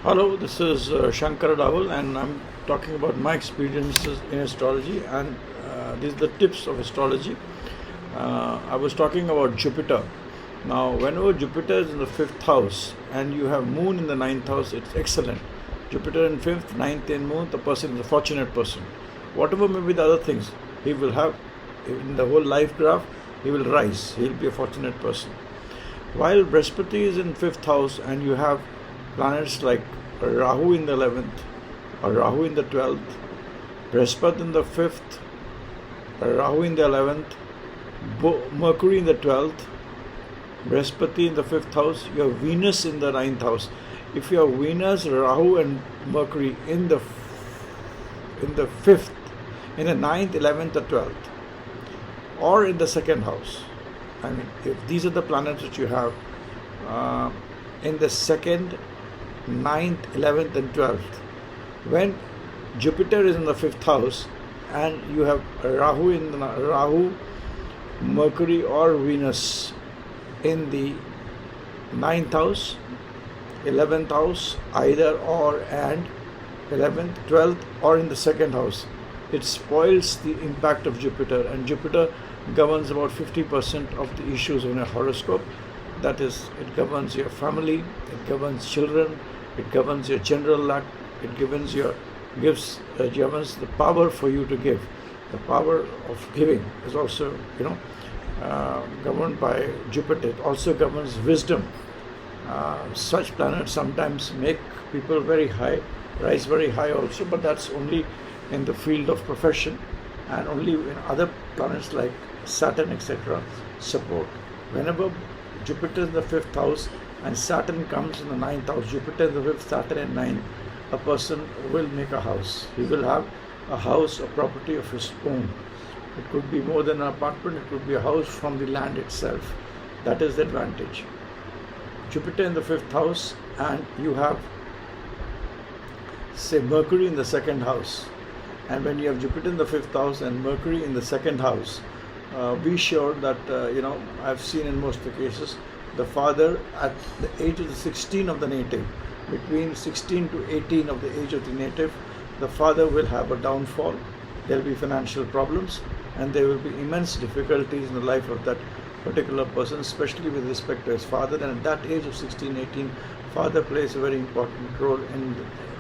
Hello, this is Shanker Adawal, and I'm talking about my experiences in astrology, and these are the tips of astrology. I was talking about Jupiter. Now, whenever Jupiter is in the fifth house and you have Moon in the ninth house, it's excellent. Jupiter in fifth, ninth, and Moon, the person is a fortunate person. Whatever may be the other things, he will have in the whole life graph, he will rise. He will be a fortunate person. While Brihaspati is in fifth house and you have planets like Rahu in the 11th or Rahu in the 12th, Brihaspati in the 5th, Rahu in the 11th, Mercury in the 12th, Brihaspati in the 5th house, you have Venus in the ninth house. If you have Venus, Rahu and Mercury in the 5th, in the ninth, 11th or 12th, or in the second house, I mean, if these are the planets that you have in the second, ninth, 11th, and 12th, when Jupiter is in the fifth house and you have Rahu, Mercury, or Venus in the ninth house, 11th house, either or, and 11th, 12th, or in the second house, it spoils the impact of Jupiter, and Jupiter governs about 50% of the issues in a horoscope. That is, it governs your family, it governs children, it governs your general luck, it governs the power for you to give. The power of giving is also, governed by Jupiter. It also governs wisdom. Such planets sometimes make people very high, rise very high also, but that's only in the field of profession, and only in other planets like Saturn, etc., support. Whenever Jupiter in the fifth house and Saturn comes in the ninth house, Jupiter in the fifth, Saturn in ninth, a person will make a house. He will have a house, a property of his own. It could be more than an apartment, it could be a house from the land itself. That is the advantage. Jupiter in the fifth house, and you have, say, Mercury in the second house. And when you have Jupiter in the fifth house and Mercury in the second house, be sure that, I've seen in most of the cases, the father at the age of the 16 of the native, between 16 to 18 of the age of the native, the father will have a downfall. There will be financial problems, and there will be immense difficulties in the life of that particular person, especially with respect to his father. And at that age of 16, 18, father plays a very important role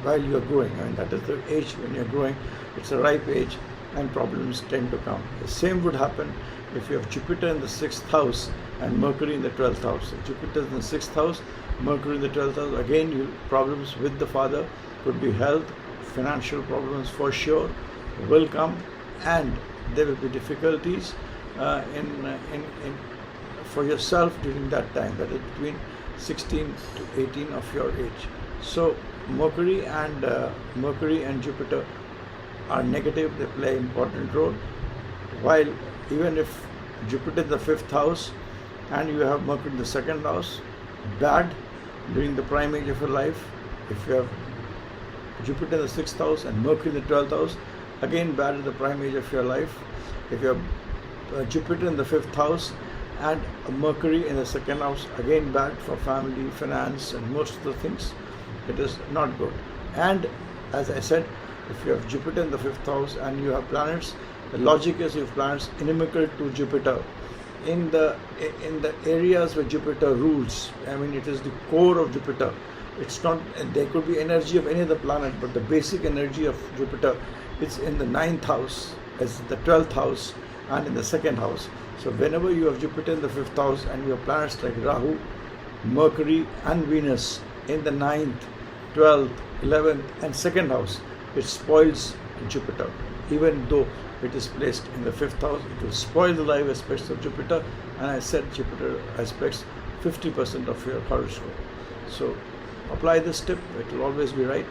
while you are growing. I mean, that is the age when you are growing. It's a ripe age, and problems tend to come. The same would happen if you have Jupiter in the sixth house and Mercury in the 12th house. If Jupiter is in the sixth house, Mercury in the 12th house, again, problems with the father, could be health, financial problems for sure will come, and there will be difficulties for yourself during that time, that is between 16 to 18 of your age. So Mercury and Jupiter are negative, they play an important role. While even if Jupiter in the fifth house and you have Mercury in the second house, bad during the prime age of your life. If you have Jupiter in the sixth house and Mercury in the 12th house, again bad in the prime age of your life. If you have Jupiter in the fifth house and Mercury in the second house, again bad for family, finance, and most of the things. It is not good. And as I said, if you have Jupiter in the fifth house and you have planets, the logic is you have planets inimical to Jupiter in the areas where Jupiter rules. I mean, it is the core of Jupiter. It's not, there could be energy of any other planet, but the basic energy of Jupiter is in the ninth house, as the 12th house, and in the second house. So whenever you have Jupiter in the fifth house and you have planets like Rahu, Mercury, and Venus in the ninth, 12th, 11th, and second house, it spoils Jupiter. Even though it is placed in the fifth house, it will spoil the life aspects of Jupiter. And I said Jupiter aspects 50% of your horoscope. So apply this tip, it will always be right.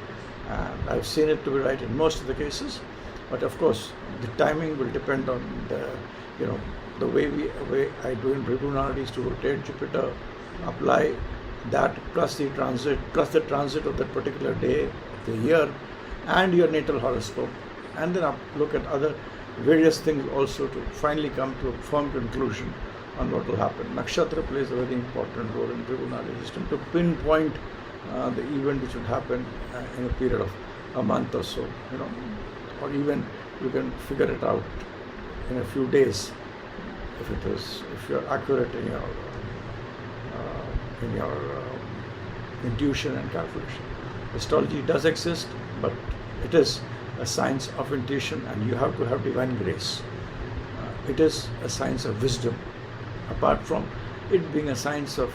And I've seen it to be right in most of the cases. But of course, the timing will depend on the way I do in Tribunal is to rotate Jupiter, apply that plus the transit of that particular day of the year, and your natal horoscope, and then look at other various things also to finally come to a firm conclusion on what will happen. Nakshatra plays a very important role in Tribunal system to pinpoint the event which would happen in a period of a month or so, or even you can figure it out in a few days if you're accurate in your intuition and calculation. Astrology does exist, but it is a science of intuition, and you have to have divine grace. It is a science of wisdom. Apart from it being a science of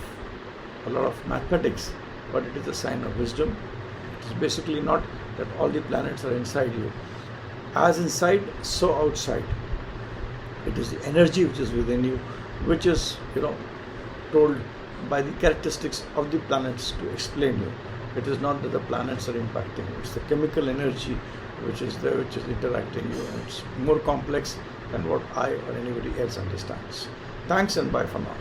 a lot of mathematics, but it is a sign of wisdom. It is basically not that all the planets are inside you. As inside, so outside. It is the energy which is within you, which is, told by the characteristics of the planets to explain you. It is not that the planets are impacting you. It's the chemical energy which is there, which is interacting you. And it's more complex than what I or anybody else understands. Thanks and bye for now.